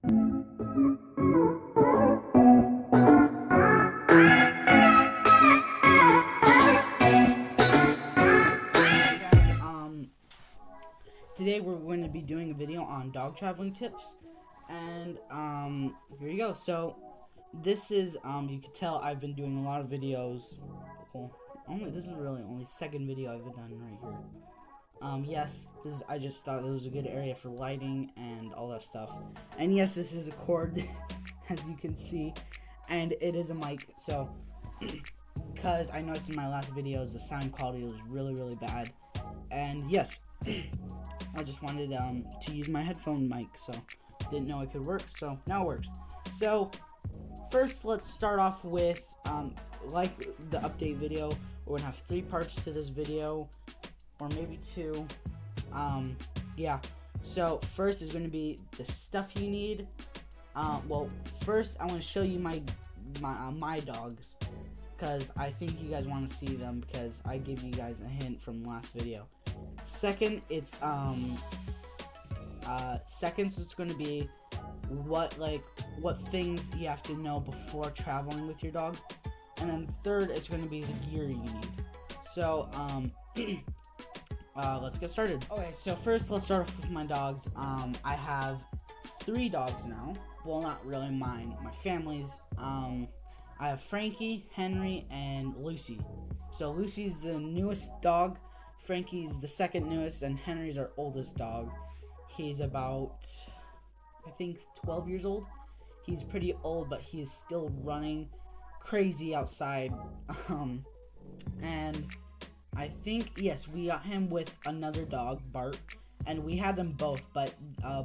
Today we're going to be doing a video on dog traveling tips, and here you go. So this is you can tell I've been doing a lot of videos. Well, this is really only second video I've done right here. Yes, I just thought it was a good area for lighting and all that stuff. And yes, this is a cord, as you can see, and it is a mic. So because I noticed in my last videos the sound quality was really bad, and yes. I just wanted to use my headphone mic, so didn't know it could work, so now it works. So first, let's start off with like the update video. We're gonna have 3 parts to this video, or maybe 2. Yeah. So first is gonna be the stuff you need. Well, first I want to show you my dogs, because I think you guys want to see them, because I gave you guys a hint from last video. Second, it's going to be what things you have to know before traveling with your dog, and then third, it's going to be the gear you need. So let's get started. Okay, so first let's start off with my dogs. I have 3 dogs now. Well, not really mine, my family's. I have Frankie, Henry, and Lucy. So Lucy's the newest dog, Frankie's the second newest, and Henry's our oldest dog. He's about, I think, 12 years old. He's pretty old, but he's still running crazy outside. And I think, yes, we got him with another dog, Bart, and we had them both, but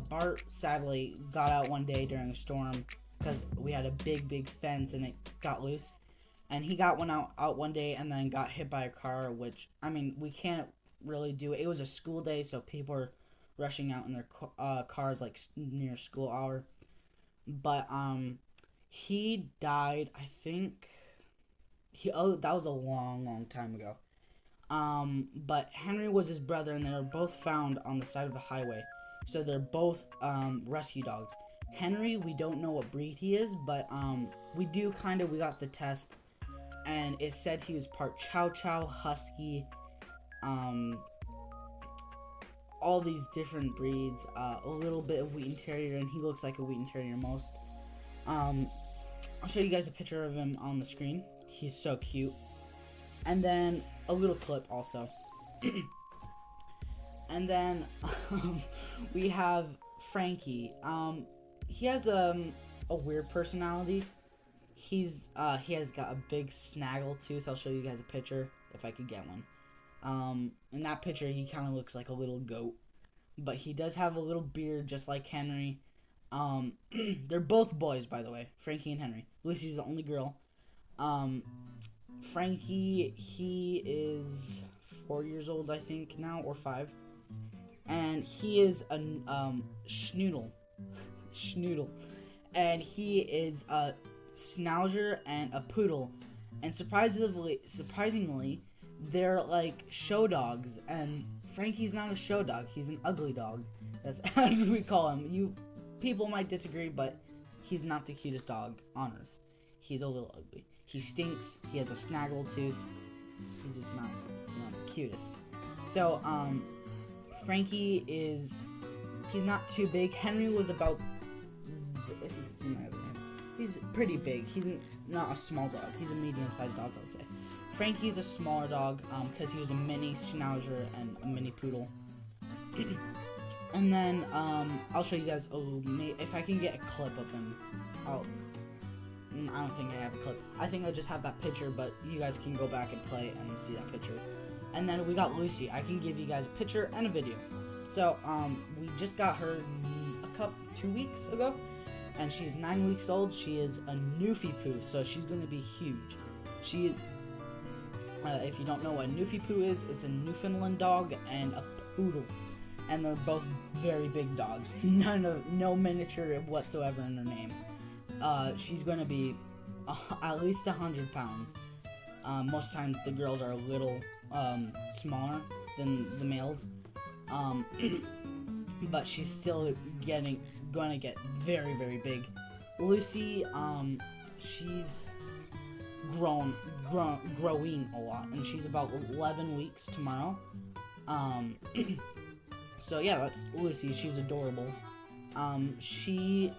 Bart sadly got out one day during a storm, because we had a big fence and it got loose, and he got out one day and then got hit by a car, which, I mean, we can't really do it. It was a school day, so people are rushing out in their cars like near school hour, but he died, I think. That was a long time ago. But Henry was his brother, and they were both found on the side of the highway, so they're both rescue dogs. Henry, we don't know what breed he is, but we got the test, and it said he was part Chow Chow, Husky, all these different breeds, a little bit of Wheaten Terrier, and he looks like a Wheaten Terrier most. I'll show you guys a picture of him on the screen. He's so cute. And then a little clip also. And then we have Frankie. He has a weird personality. He has got a big snaggle tooth. I'll show you guys a picture if I could get one. In that picture, he kind of looks like a little goat, but he does have a little beard just like Henry. They're both boys, by the way, Frankie and Henry. Lucy's the only girl. Frankie, he is 4 years old, I think now, or 5, and he is a schnoodle. And he is a schnauzer and a poodle, and surprisingly they're like show dogs, and Frankie's not a show dog, he's an ugly dog. That's how we call him. People might disagree, but he's not the cutest dog on earth. He's a little ugly. He stinks, he has a snaggle tooth, he's just not the cutest. So Frankie he's not too big. Henry was about, it's in my other hand. He's pretty big. He's not a small dog. He's a medium-sized dog, I would say. Frankie's a smaller dog, because he was a mini schnauzer and a mini poodle. And then I'll show you guys if I can get a clip of him. I don't think I have a clip. I think I just have that picture, but you guys can go back and play and see that picture. And then we got Lucy. I can give you guys a picture and a video. So we just got her 2 weeks ago, and she's 9 weeks old. She is a Newfie Poo, so she's gonna be huge. She is, if you don't know what a Newfie Poo is, it's a Newfoundland dog and a poodle, and they're both very big dogs. No miniature whatsoever in her name. She's gonna be at least 100 pounds. Most times the girls are a little smaller than the males. but she's still gonna get very, very big. Lucy, she's growing a lot, and she's about 11 weeks tomorrow. So yeah, that's Lucy. She's adorable. She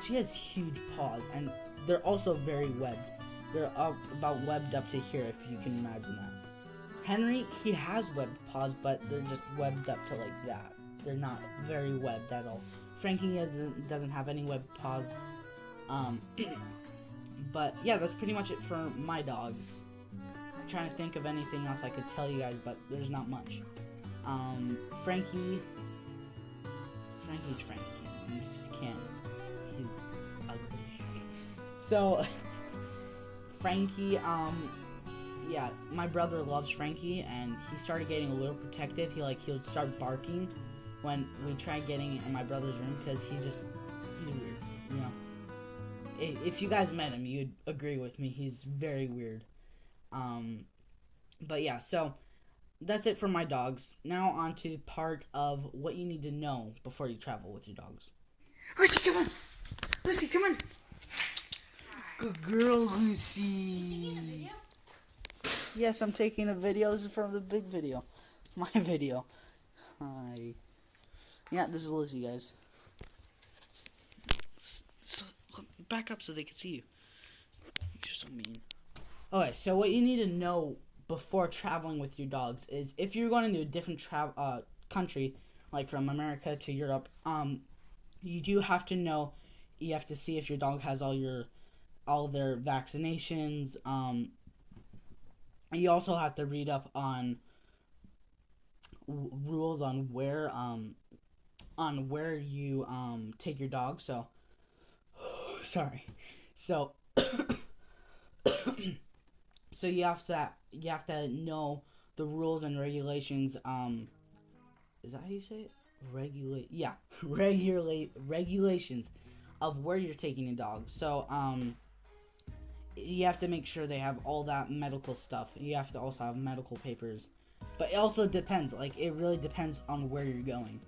has huge paws, and they're also very webbed. They're about webbed up to here, if you can imagine that. Henry, he has webbed paws, but they're just webbed up to like that. They're not very webbed at all. Frankie doesn't have any webbed paws. But yeah, that's pretty much it for my dogs. I'm trying to think of anything else I could tell you guys, but there's not much. Frankie's Frankie. He just can't. He's ugly. So, Frankie, yeah, my brother loves Frankie, and he started getting a little protective. He would start barking when we tried getting in my brother's room, because he's weird, you know. If you guys met him, you'd agree with me. He's very weird. But yeah, so that's it for my dogs. Now on to part of what you need to know before you travel with your dogs. Lucy, come on! Lucy, come on! Good girl, Lucy. Yes, I'm taking a video. This is from the big video. My video. Hi. Yeah, this is Lucy, guys. So, back up so they can see you. You're so mean. Okay, so what you need to know before traveling with your dogs is, if you're going to a different country, like from America to Europe, you do have to know. You have to see if your dog has all their vaccinations. You also have to read up on rules on where you take your dog. So sorry. So so you have to know the rules and regulations. Is that how you say it? Regulations of where you're taking your dog. So you have to make sure they have all that medical stuff. You have to also have medical papers. But it also depends. Like, it really depends on where you're going.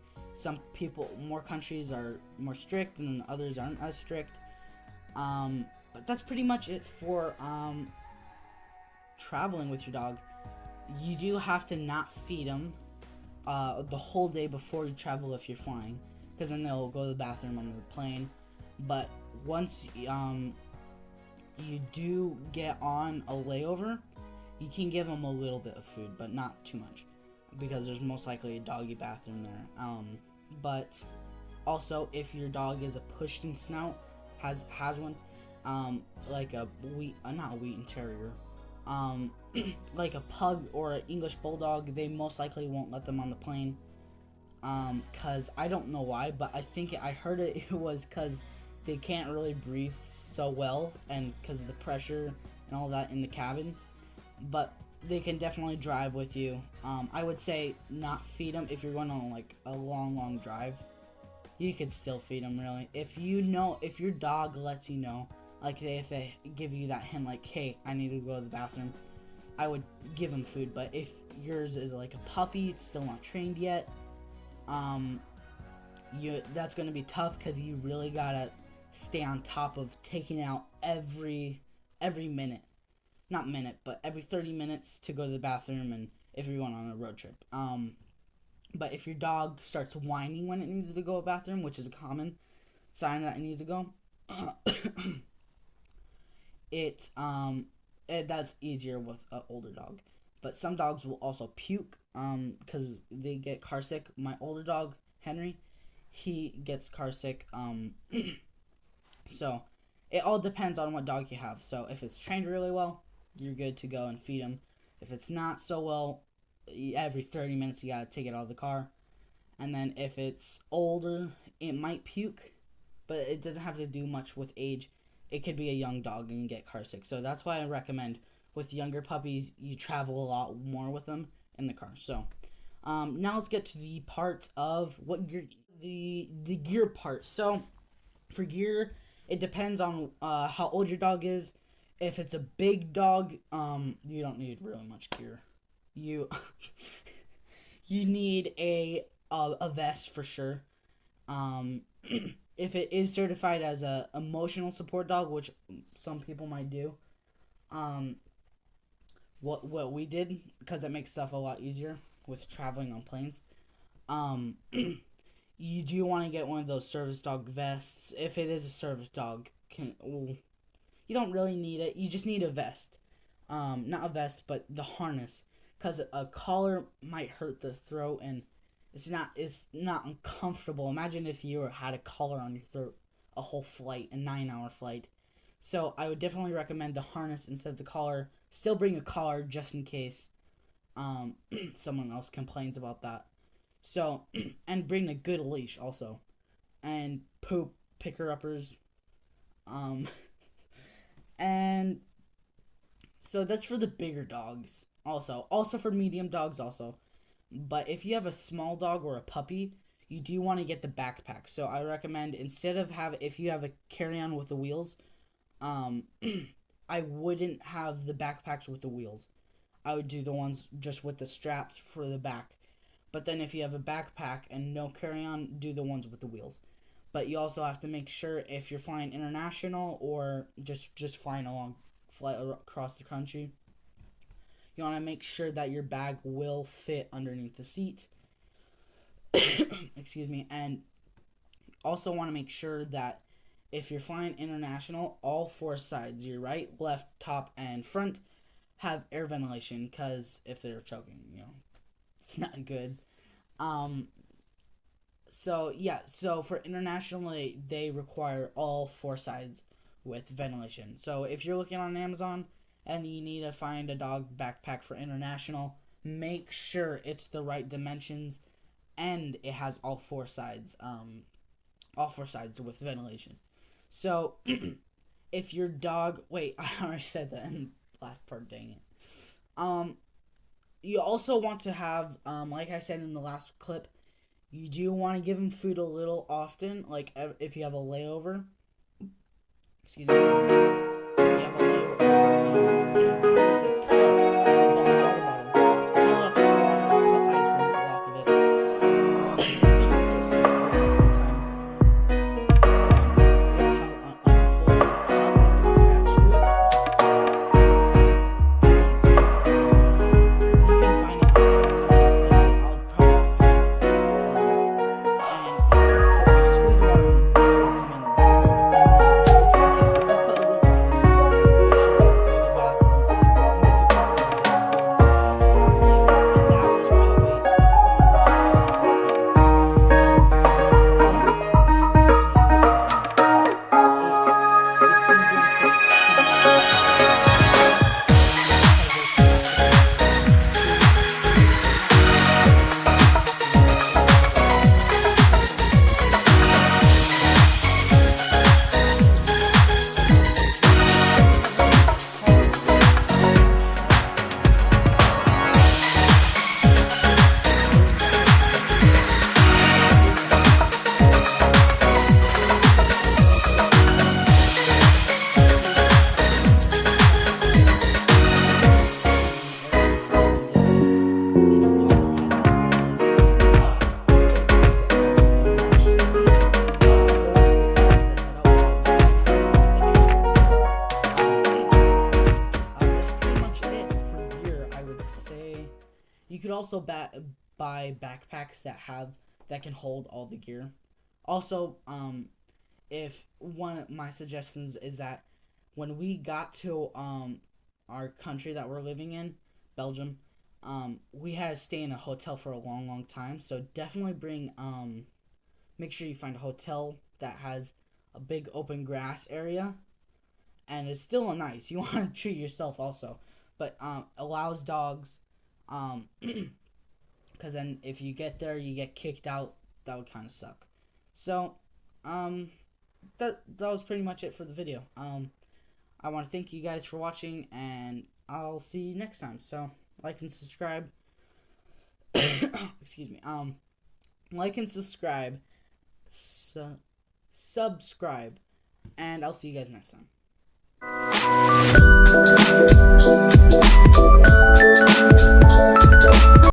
More countries are more strict, and then others aren't as strict. But that's pretty much it for traveling with your dog. You do have to not feed them the whole day before you travel if you're flying, because then they'll go to the bathroom on the plane. But once you do get on a layover, you can give them a little bit of food, but not too much, because there's most likely a doggy bathroom there. But also, if your dog is a Pushtin snout, has one, like not a Wheaten Terrier, like a pug or an English Bulldog, they most likely won't let them on the plane. Cause I don't know why, but I heard it was cause they can't really breathe so well, and because of the pressure and all that in the cabin. But they can definitely drive with you. I would say not feed them if you're going on like a long drive. You could still feed them, really. If your dog lets you know, like if they give you that hint, like, hey, I need to go to the bathroom, I would give them food. But if yours is like a puppy, it's still not trained yet, that's going to be tough, because you really gotta stay on top of taking out every minute. Not minute, but every 30 minutes to go to the bathroom, and if you're going on a road trip. But if your dog starts whining when it needs to go to the bathroom, which is a common sign that it needs to go, that's easier with an older dog. But some dogs will also puke, because they get car sick. My older dog, Henry, he gets car sick. So it all depends on what dog you have. So if it's trained really well, you're good to go and feed him. If it's not so well, every 30 minutes you gotta take it out of the car. And then if it's older, it might puke, but it doesn't have to do much with age. It could be a young dog and you get car sick. So that's why I recommend with younger puppies, you travel a lot more with them in the car. So now let's get to the part of what gear, the gear part. So for gear, it depends on how old your dog is. If it's a big dog, you don't need really much gear. You need a a vest for sure. If it is certified as a emotional support dog, which some people might do, what we did, because it makes stuff a lot easier with traveling on planes. You do want to get one of those service dog vests. If it is a service dog, you don't really need it. You just need a vest. Not a vest, but the harness, because a collar might hurt the throat, and it's not uncomfortable. Imagine if you had a collar on your throat a whole flight, a 9-hour flight. So I would definitely recommend the harness instead of the collar. Still bring a collar just in case someone else complains about that. So, and bring a good leash also. And poop picker-uppers. And so that's for the bigger dogs also. Also for medium dogs also. But if you have a small dog or a puppy, you do want to get the backpack. So I recommend, instead of if you have a carry-on with the wheels, I wouldn't have the backpacks with the wheels. I would do the ones just with the straps for the back. But then if you have a backpack and no carry-on, do the ones with the wheels. But you also have to make sure, if you're flying international or just flying across the country, you want to make sure that your bag will fit underneath the seat. Excuse me. And also want to make sure that if you're flying international, all 4 sides, your right, left, top, and front, have air ventilation, because if they're choking, it's not good. So for internationally, they require all 4 sides with ventilation. So if you're looking on Amazon and you need to find a dog backpack for international, make sure it's the right dimensions and it has all 4 sides. All 4 sides with ventilation. So if your dog, wait, I already said that in the last part, dang it. You also want to have, like I said in the last clip, you do want to give them food a little often, like if you have a layover. Excuse me. If you have a layover, there's the cup, the water bottle. Fill it up with water, put ice in it, lots of it. So it stays cold most of the time. You'll have an unfolded cup that is attached to it. You can find it on Amazon. I'll probably picture it. And you can just squeeze water and then drink it. Just put a little water. Make sure you go to the bathroom and maybe put a little bit of food for the layover. And that was probably one of the most helpful things. It's easier to sit. You could also buy backpacks that can hold all the gear. Also, if one of my suggestions is that when we got to our country that we're living in, Belgium, we had to stay in a hotel for a long time. So definitely make sure you find a hotel that has a big open grass area, and it's still nice. You want to treat yourself also, but allows dogs. Because then if you get there, you get kicked out, that would kind of suck. So, that was pretty much it for the video. I want to thank you guys for watching, and I'll see you next time. So, like and subscribe. Excuse me. Like and subscribe. Subscribe, and I'll see you guys next time.